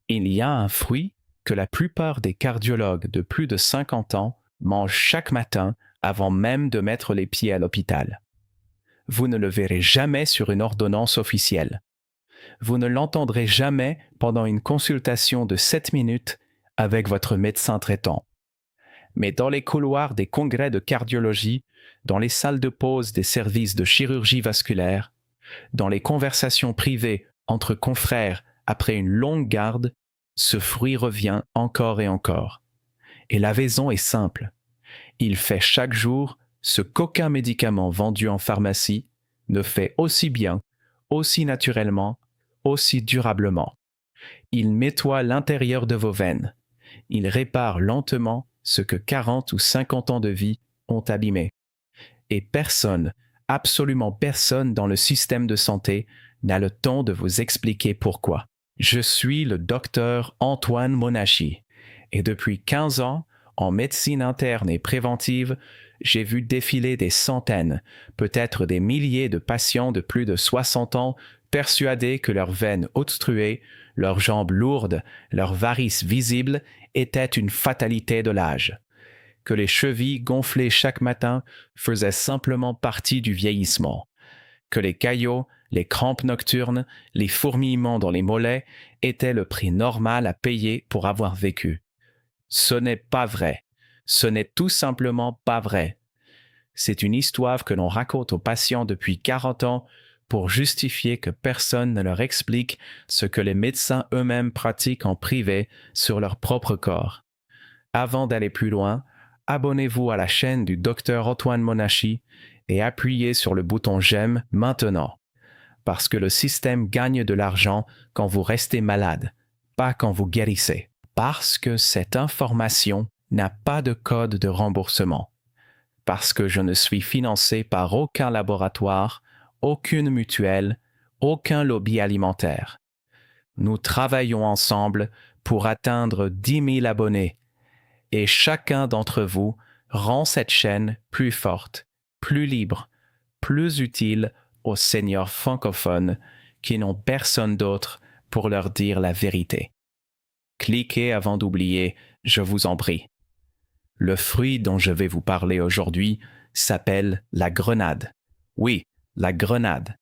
Il y a un fruit que la plupart des cardiologues de plus de 50 ans mangent chaque matin avant même de mettre les pieds à l'hôpital. Vous ne le verrez jamais sur une ordonnance officielle. Vous ne l'entendrez jamais pendant une consultation de 7 minutes avec votre médecin traitant. Mais dans les couloirs des congrès de cardiologie, dans les salles de pause des services de chirurgie vasculaire, dans les conversations privées entre confrères après une longue garde, ce fruit revient encore et encore. Et la raison est simple. Il fait chaque jour ce qu'aucun médicament vendu en pharmacie ne fait aussi bien, aussi naturellement, aussi durablement. Il nettoie l'intérieur de vos veines. Il répare lentement ce que 40 ou 50 ans de vie ont abîmé. Et personne, absolument personne dans le système de santé n'a le temps de vous expliquer pourquoi. Je suis le docteur Antoine Monachie et depuis 15 ans, en médecine interne et préventive, j'ai vu défiler des centaines, peut-être des milliers de patients de plus de 60 ans persuadés que leurs veines obstruées, leurs jambes lourdes, leurs varices visibles étaient une fatalité de l'âge, que les chevilles gonflées chaque matin faisaient simplement partie du vieillissement, que les caillots, les crampes nocturnes, les fourmillements dans les mollets étaient le prix normal à payer pour avoir vécu. Ce n'est pas vrai. Ce n'est tout simplement pas vrai. C'est une histoire que l'on raconte aux patients depuis 40 ans pour justifier que personne ne leur explique ce que les médecins eux-mêmes pratiquent en privé sur leur propre corps. Avant d'aller plus loin, abonnez-vous à la chaîne du Dr Antoine Monachie et appuyez sur le bouton j'aime maintenant. Parce que le système gagne de l'argent quand vous restez malade, pas quand vous guérissez. Parce que cette information n'a pas de code de remboursement. Parce que je ne suis financé par aucun laboratoire, aucune mutuelle, aucun lobby alimentaire. Nous travaillons ensemble pour atteindre 10 000 abonnés et chacun d'entre vous rend cette chaîne plus forte, plus libre, plus utile aux seniors francophones qui n'ont personne d'autre pour leur dire la vérité. Cliquez avant d'oublier, je vous en prie. Le fruit dont je vais vous parler aujourd'hui s'appelle la grenade. Oui, la grenade.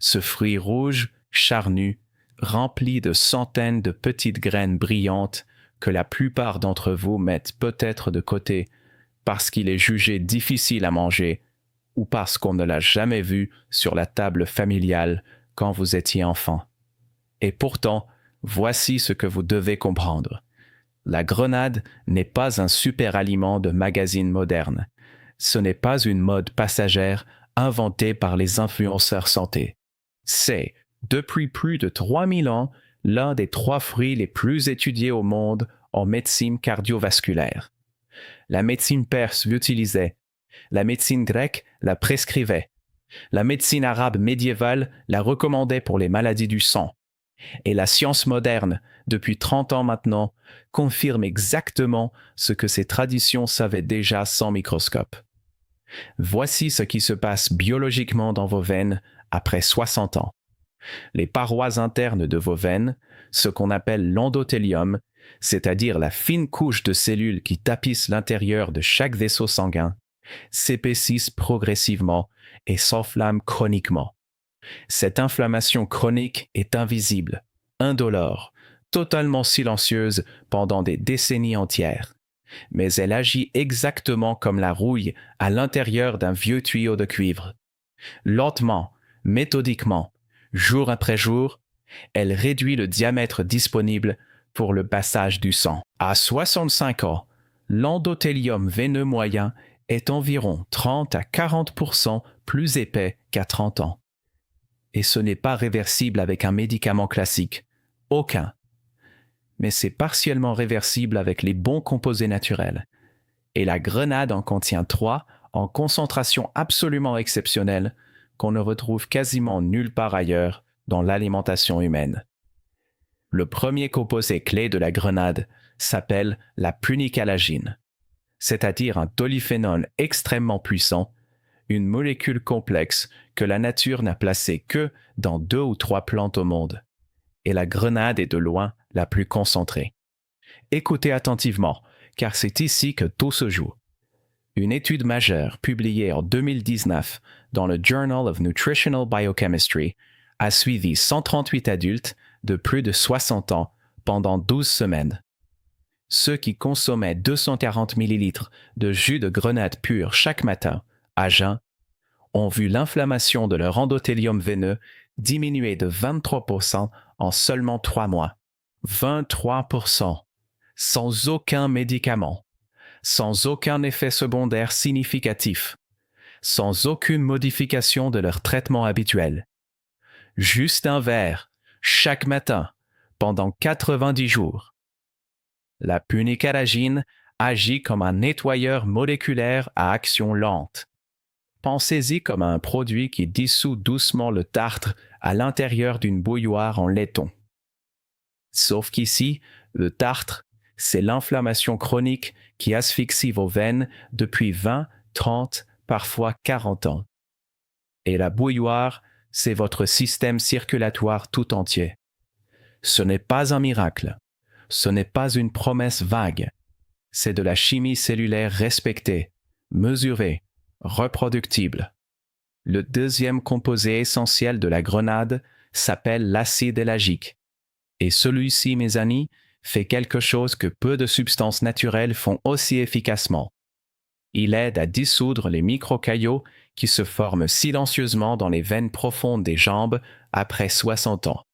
Ce fruit rouge, charnu, rempli de centaines de petites graines brillantes que la plupart d'entre vous mettent peut-être de côté parce qu'il est jugé difficile à manger ou parce qu'on ne l'a jamais vu sur la table familiale quand vous étiez enfant. Et pourtant, voici ce que vous devez comprendre. La grenade n'est pas un super aliment de magazine moderne. Ce n'est pas une mode passagère inventée par les influenceurs santé. C'est, depuis plus de 3000 ans, l'un des 3 fruits les plus étudiés au monde en médecine cardiovasculaire. La médecine perse l'utilisait. La médecine grecque la prescrivait. La médecine arabe médiévale la recommandait pour les maladies du sang. Et la science moderne, depuis 30 ans maintenant, confirme exactement ce que ces traditions savaient déjà sans microscope. Voici ce qui se passe biologiquement dans vos veines après 60 ans. Les parois internes de vos veines, ce qu'on appelle l'endothélium, c'est-à-dire la fine couche de cellules qui tapissent l'intérieur de chaque vaisseau sanguin, s'épaississent progressivement et s'enflamment chroniquement. Cette inflammation chronique est invisible, indolore, totalement silencieuse pendant des décennies entières. Mais elle agit exactement comme la rouille à l'intérieur d'un vieux tuyau de cuivre. Lentement, méthodiquement, jour après jour, elle réduit le diamètre disponible pour le passage du sang. À 65 ans, l'endothélium veineux moyen est environ 30 à 40% plus épais qu'à 30 ans. Et ce n'est pas réversible avec un médicament classique. Aucun. Mais c'est partiellement réversible avec les bons composés naturels. Et la grenade en contient 3 en concentration absolument exceptionnelle qu'on ne retrouve quasiment nulle part ailleurs dans l'alimentation humaine. Le premier composé clé de la grenade s'appelle la punicalagine, c'est-à-dire un polyphénol extrêmement puissant, une molécule complexe que la nature n'a placée que dans 2 ou 3 plantes au monde. Et la grenade est de loin la plus concentrée. Écoutez attentivement, car c'est ici que tout se joue. Une étude majeure publiée en 2019 dans le Journal of Nutritional Biochemistry a suivi 138 adultes de plus de 60 ans pendant 12 semaines. Ceux qui consommaient 240 ml de jus de grenade pur chaque matin, à jeun, ont vu l'inflammation de leur endothélium veineux diminuer de 23% en seulement 3 mois. 23%, sans aucun médicament, sans aucun effet secondaire significatif, sans aucune modification de leur traitement habituel. Juste un verre, chaque matin, pendant 90 jours. La punicaragine agit comme un nettoyeur moléculaire à action lente. Pensez-y comme un produit qui dissout doucement le tartre à l'intérieur d'une bouilloire en laiton. Sauf qu'ici, le tartre, c'est l'inflammation chronique qui asphyxie vos veines depuis 20, 30, parfois 40 ans. Et la bouilloire, c'est votre système circulatoire tout entier. Ce n'est pas un miracle. Ce n'est pas une promesse vague. C'est de la chimie cellulaire respectée, mesurée, reproductible. Le deuxième composé essentiel de la grenade s'appelle l'acide éllagique. Et celui-ci, mes amis, fait quelque chose que peu de substances naturelles font aussi efficacement. Il aide à dissoudre les microcaillots qui se forment silencieusement dans les veines profondes des jambes après 60 ans.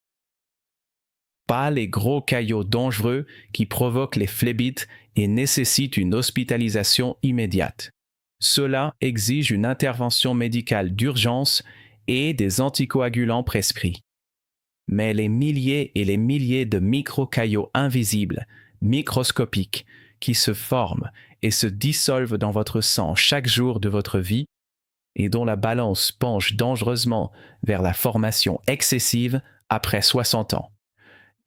Pas les gros caillots dangereux qui provoquent les phlébites et nécessitent une hospitalisation immédiate. Cela exige une intervention médicale d'urgence et des anticoagulants prescrits. Mais les milliers et les milliers de microcaillots invisibles, microscopiques, qui se forment et se dissolvent dans votre sang chaque jour de votre vie et dont la balance penche dangereusement vers la formation excessive après 60 ans.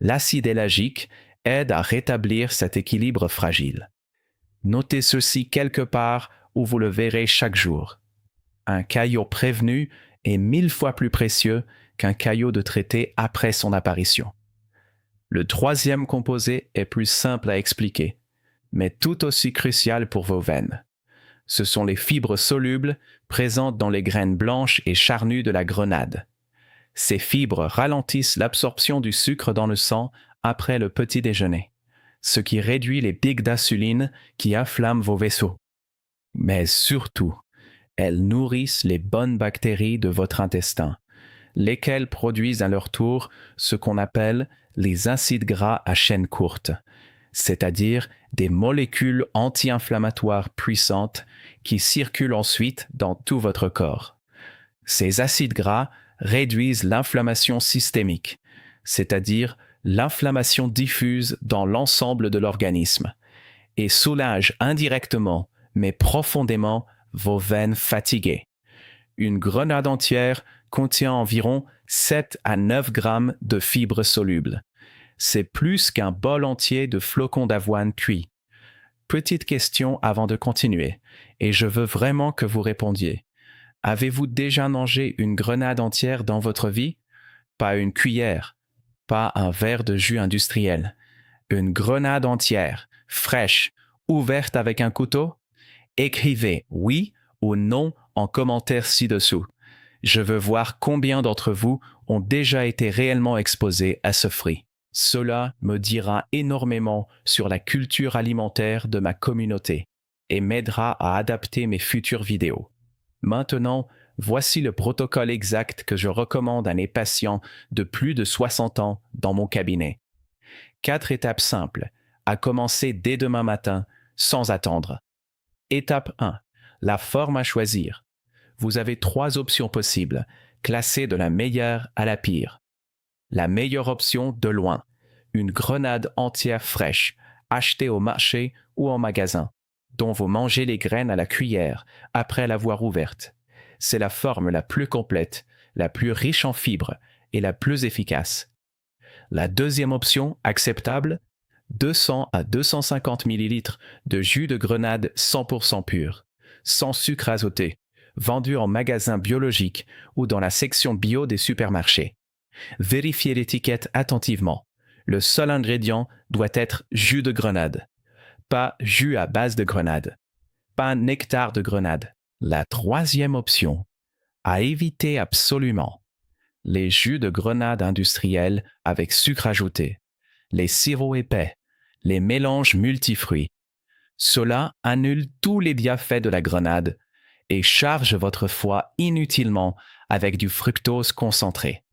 L'acide éllagique aide à rétablir cet équilibre fragile. Notez ceci quelque part où vous le verrez chaque jour. Un caillot prévenu est 1000 fois plus précieux qu'un caillot de traité après son apparition. Le troisième composé est plus simple à expliquer, mais tout aussi crucial pour vos veines. Ce sont les fibres solubles présentes dans les graines blanches et charnues de la grenade. Ces fibres ralentissent l'absorption du sucre dans le sang après le petit déjeuner, ce qui réduit les pics d'insuline qui inflamment vos vaisseaux. Mais surtout, elles nourrissent les bonnes bactéries de votre intestin, lesquelles produisent à leur tour ce qu'on appelle les acides gras à chaîne courte, c'est-à-dire des molécules anti-inflammatoires puissantes qui circulent ensuite dans tout votre corps. Ces acides gras réduisent l'inflammation systémique, c'est-à-dire l'inflammation diffuse dans l'ensemble de l'organisme, et soulagent indirectement, mais profondément, vos veines fatiguées. Une grenade entière contient environ 7 à 9 grammes de fibres solubles. C'est plus qu'un bol entier de flocons d'avoine cuits. Petite question avant de continuer, et je veux vraiment que vous répondiez. Avez-vous déjà mangé une grenade entière dans votre vie? Pas une cuillère, pas un verre de jus industriel. Une grenade entière, fraîche, ouverte avec un couteau? Écrivez oui ou non en commentaire ci-dessous. Je veux voir combien d'entre vous ont déjà été réellement exposés à ce fruit. Cela me dira énormément sur la culture alimentaire de ma communauté et m'aidera à adapter mes futures vidéos. Maintenant, voici le protocole exact que je recommande à mes patients de plus de 60 ans dans mon cabinet. 4 étapes simples, à commencer dès demain matin, sans attendre. Étape 1. La forme à choisir. Vous avez 3 options possibles, classées de la meilleure à la pire. La meilleure option de loin, une grenade entière fraîche, achetée au marché ou en magasin, dont vous mangez les graines à la cuillère après l'avoir ouverte. C'est la forme la plus complète, la plus riche en fibres et la plus efficace. La deuxième option, acceptable, 200 à 250 ml de jus de grenade 100% pur, sans sucre azoté, vendu en magasin biologique ou dans la section bio des supermarchés. Vérifiez l'étiquette attentivement. Le seul ingrédient doit être jus de grenade, pas jus à base de grenade, pas nectar de grenade. La troisième option, à éviter absolument, les jus de grenade industriels avec sucre ajouté, les sirops épais, les mélanges multifruits. Cela annule tous les bienfaits de la grenade et charge votre foie inutilement avec du fructose concentré.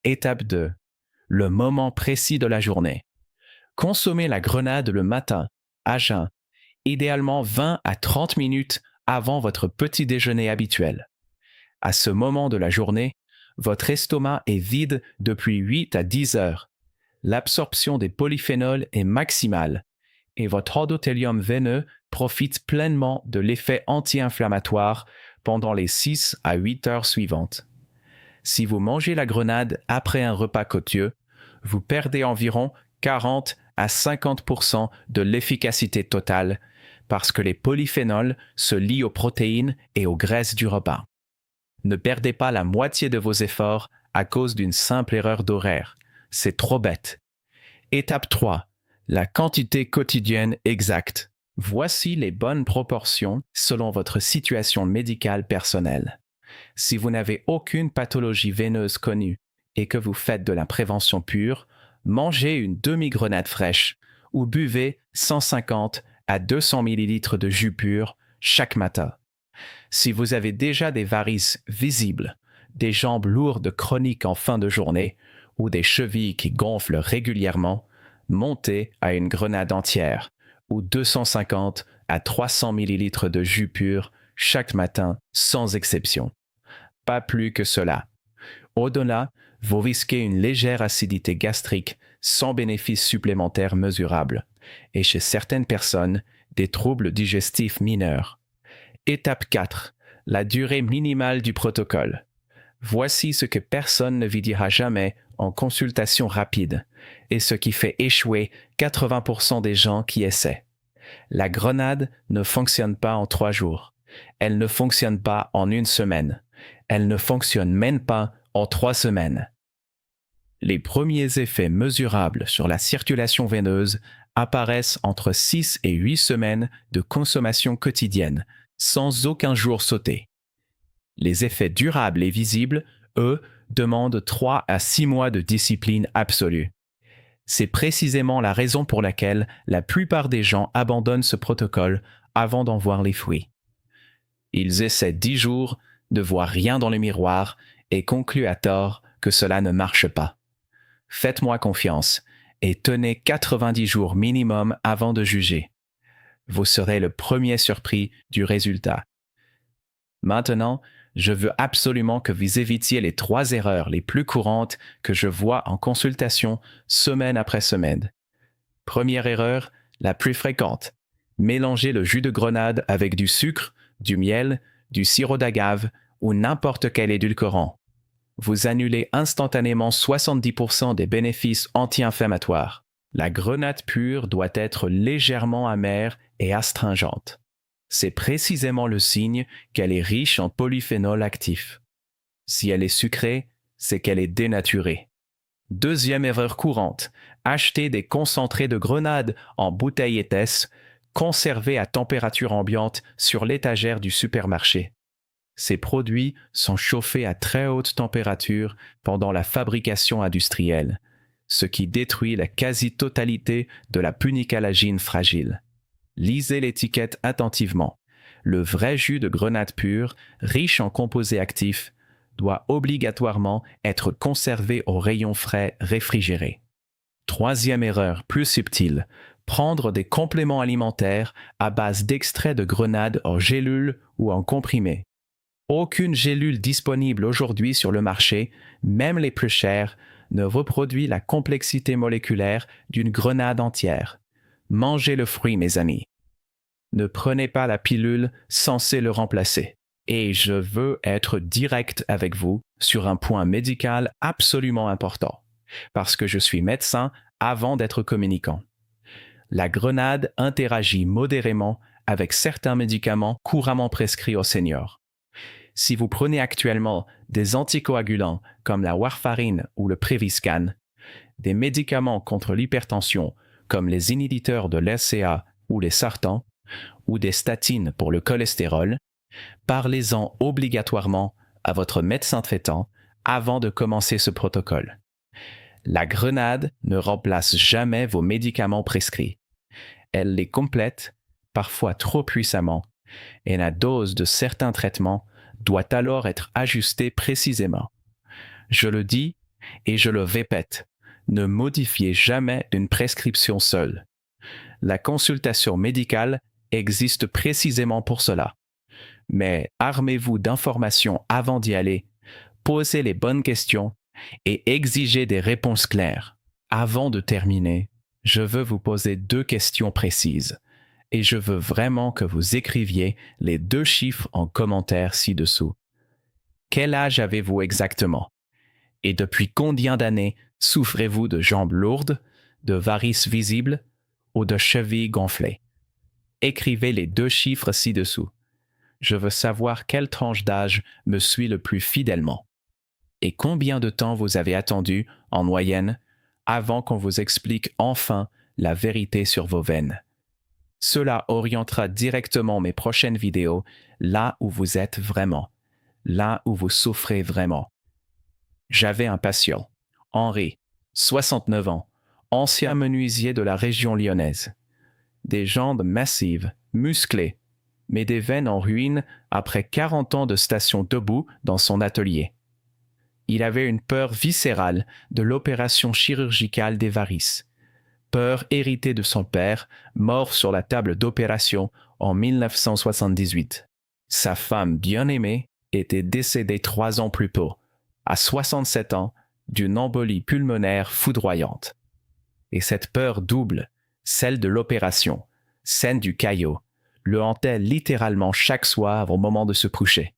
Étape 2. Le moment précis de la journée. Consommez la grenade le matin, à jeun, idéalement 20 à 30 minutes avant votre petit déjeuner habituel. À ce moment de la journée, votre estomac est vide depuis 8 à 10 heures. L'absorption des polyphénols est maximale et votre endothélium veineux profite pleinement de l'effet anti-inflammatoire pendant les 6 à 8 heures suivantes. Si vous mangez la grenade après un repas côtieux, vous perdez environ 40 à 50% de l'efficacité totale parce que les polyphénols se lient aux protéines et aux graisses du repas. Ne perdez pas la moitié de vos efforts à cause d'une simple erreur d'horaire. C'est trop bête. Étape 3. La quantité quotidienne exacte. Voici les bonnes proportions selon votre situation médicale personnelle. Si vous n'avez aucune pathologie veineuse connue et que vous faites de la prévention pure, mangez une demi-grenade fraîche ou buvez 150 à 200 ml de jus pur chaque matin. Si vous avez déjà des varices visibles, des jambes lourdes chroniques en fin de journée ou des chevilles qui gonflent régulièrement, montez à une grenade entière ou 250 à 300 ml de jus pur chaque matin sans exception. Pas plus que cela. Au-delà, vous risquez une légère acidité gastrique sans bénéfice supplémentaire mesurable et chez certaines personnes, des troubles digestifs mineurs. Étape 4. La durée minimale du protocole. Voici ce que personne ne vous dira jamais en consultation rapide et ce qui fait échouer 80% des gens qui essaient. La grenade ne fonctionne pas en 3 jours. Elle ne fonctionne pas en 1 semaine. Elle ne fonctionne même pas en 3 semaines. Les premiers effets mesurables sur la circulation veineuse apparaissent entre 6 et 8 semaines de consommation quotidienne, sans aucun jour sauté. Les effets durables et visibles, eux, demandent 3 à 6 mois de discipline absolue. C'est précisément la raison pour laquelle la plupart des gens abandonnent ce protocole avant d'en voir les fruits. Ils essaient 10 jours, ne voient rien dans le miroir et concluent à tort que cela ne marche pas. Faites-moi confiance et tenez 90 jours minimum avant de juger. Vous serez le premier surpris du résultat. Maintenant, je veux absolument que vous évitiez les 3 erreurs les plus courantes que je vois en consultation semaine après semaine. Première erreur, la plus fréquente. Mélangez le jus de grenade avec du sucre, du miel, du sirop d'agave ou n'importe quel édulcorant. Vous annulez instantanément 70% des bénéfices anti-inflammatoires. La grenade pure doit être légèrement amère et astringente. C'est précisément le signe qu'elle est riche en polyphénols actifs. Si elle est sucrée, c'est qu'elle est dénaturée. Deuxième erreur courante, acheter des concentrés de grenade en bouteilles épaisses, conservés à température ambiante sur l'étagère du supermarché. Ces produits sont chauffés à très haute température pendant la fabrication industrielle, ce qui détruit la quasi-totalité de la punicalagine fragile. Lisez l'étiquette attentivement. Le vrai jus de grenade pure, riche en composés actifs, doit obligatoirement être conservé au rayon frais réfrigéré. Troisième erreur plus subtile, prendre des compléments alimentaires à base d'extrait de grenade en gélule ou en comprimé. Aucune gélule disponible aujourd'hui sur le marché, même les plus chères, ne reproduit la complexité moléculaire d'une grenade entière. Mangez le fruit, mes amis. Ne prenez pas la pilule censée le remplacer. Et je veux être direct avec vous sur un point médical absolument important, parce que je suis médecin avant d'être communicant. La grenade interagit modérément avec certains médicaments couramment prescrits aux seniors. Si vous prenez actuellement des anticoagulants comme la warfarine ou le Préviscan, des médicaments contre l'hypertension comme les inhibiteurs de l'SCA ou les sartans, ou des statines pour le cholestérol, parlez-en obligatoirement à votre médecin traitant avant de commencer ce protocole. La grenade ne remplace jamais vos médicaments prescrits. Elle les complète, parfois trop puissamment, et la dose de certains traitements doit alors être ajustée précisément. Je le dis et je le répète, ne modifiez jamais une prescription seule. La consultation médicale existe précisément pour cela. Mais armez-vous d'informations avant d'y aller, posez les bonnes questions et exigez des réponses claires. Avant de terminer, je veux vous poser 2 questions précises et je veux vraiment que vous écriviez les 2 chiffres en commentaire ci-dessous. Quel âge avez-vous exactement? Et depuis combien d'années souffrez-vous de jambes lourdes, de varices visibles ou de chevilles gonflées? Écrivez les 2 chiffres ci-dessous. Je veux savoir quelle tranche d'âge me suit le plus fidèlement. Et combien de temps vous avez attendu, en moyenne, avant qu'on vous explique enfin la vérité sur vos veines. Cela orientera directement mes prochaines vidéos là où vous êtes vraiment, là où vous souffrez vraiment. J'avais un patient, Henri, 69 ans, ancien menuisier de la région lyonnaise. Des jambes massives, musclées, mais des veines en ruine après 40 ans de station debout dans son atelier. Il avait une peur viscérale de l'opération chirurgicale des varices, peur héritée de son père, mort sur la table d'opération en 1978. Sa femme bien-aimée était décédée 3 ans plus tôt, à 67 ans, d'une embolie pulmonaire foudroyante. Et cette peur double, celle de l'opération, celle du caillot, le hantait littéralement chaque soir au moment de se coucher.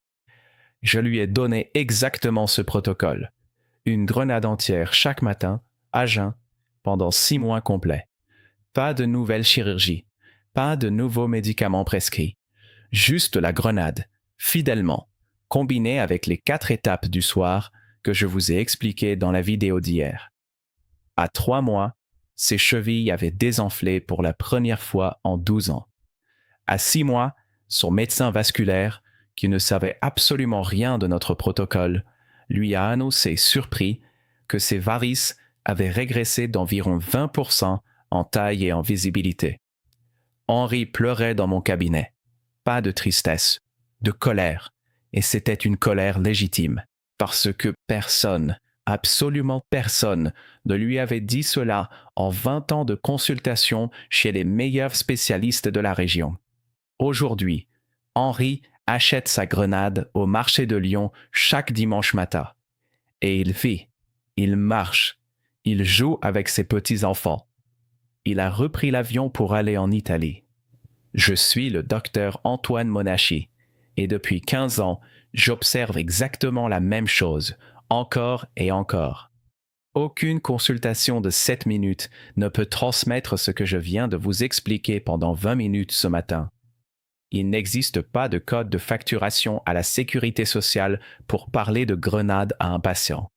Je lui ai donné exactement ce protocole. Une grenade entière chaque matin, à jeun, pendant 6 mois complets. Pas de nouvelles chirurgies, pas de nouveaux médicaments prescrits. Juste la grenade, fidèlement, combinée avec les 4 étapes du soir que je vous ai expliquées dans la vidéo d'hier. À 3 mois, ses chevilles avaient désenflé pour la première fois en 12 ans. À 6 mois, son médecin vasculaire, qui ne savait absolument rien de notre protocole, lui a annoncé surpris que ses varices avaient régressé d'environ 20% en taille et en visibilité. Henri pleurait dans mon cabinet. Pas de tristesse, de colère, et c'était une colère légitime, parce que personne, absolument personne, ne lui avait dit cela en 20 ans de consultation chez les meilleurs spécialistes de la région. Aujourd'hui, Henri achète sa grenade au marché de Lyon chaque dimanche matin. Et il vit, il marche, il joue avec ses petits-enfants. Il a repris l'avion pour aller en Italie. Je suis le docteur Antoine Monachie et depuis 15 ans, j'observe exactement la même chose, encore et encore. Aucune consultation de 7 minutes ne peut transmettre ce que je viens de vous expliquer pendant 20 minutes ce matin. Il n'existe pas de code de facturation à la sécurité sociale pour parler de grenade à un patient.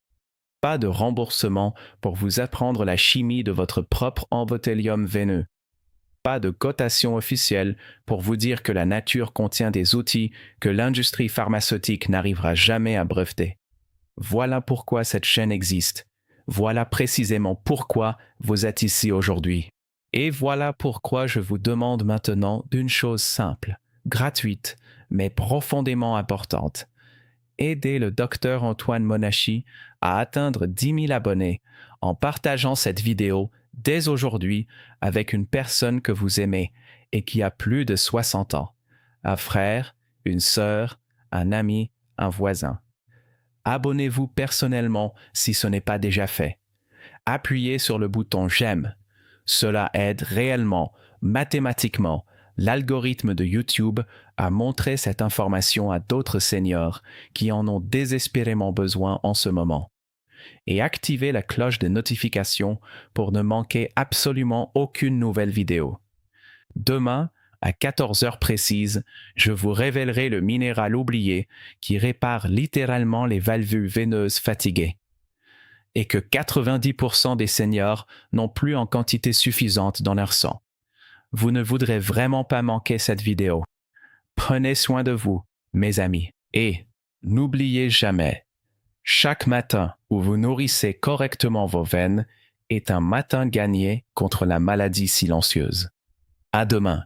Pas de remboursement pour vous apprendre la chimie de votre propre endothélium veineux. Pas de cotation officielle pour vous dire que la nature contient des outils que l'industrie pharmaceutique n'arrivera jamais à breveter. Voilà pourquoi cette chaîne existe. Voilà précisément pourquoi vous êtes ici aujourd'hui. Et voilà pourquoi je vous demande maintenant d'une chose simple, gratuite, mais profondément importante. Aidez le docteur Antoine Monachie à atteindre 10 000 abonnés en partageant cette vidéo dès aujourd'hui avec une personne que vous aimez et qui a plus de 60 ans, un frère, une sœur, un ami, un voisin. Abonnez-vous personnellement si ce n'est pas déjà fait. Appuyez sur le bouton « J'aime ». Cela aide réellement, mathématiquement, l'algorithme de YouTube à montrer cette information à d'autres seniors qui en ont désespérément besoin en ce moment. Et activez la cloche de notification pour ne manquer absolument aucune nouvelle vidéo. Demain, à 14 heures précises, je vous révélerai le minéral oublié qui répare littéralement les valvules veineuses fatiguées. et que 90% des seniors n'ont plus en quantité suffisante dans leur sang. Vous ne voudrez vraiment pas manquer cette vidéo. Prenez soin de vous, mes amis, et n'oubliez jamais, chaque matin où vous nourrissez correctement vos veines est un matin gagné contre la maladie silencieuse. À demain.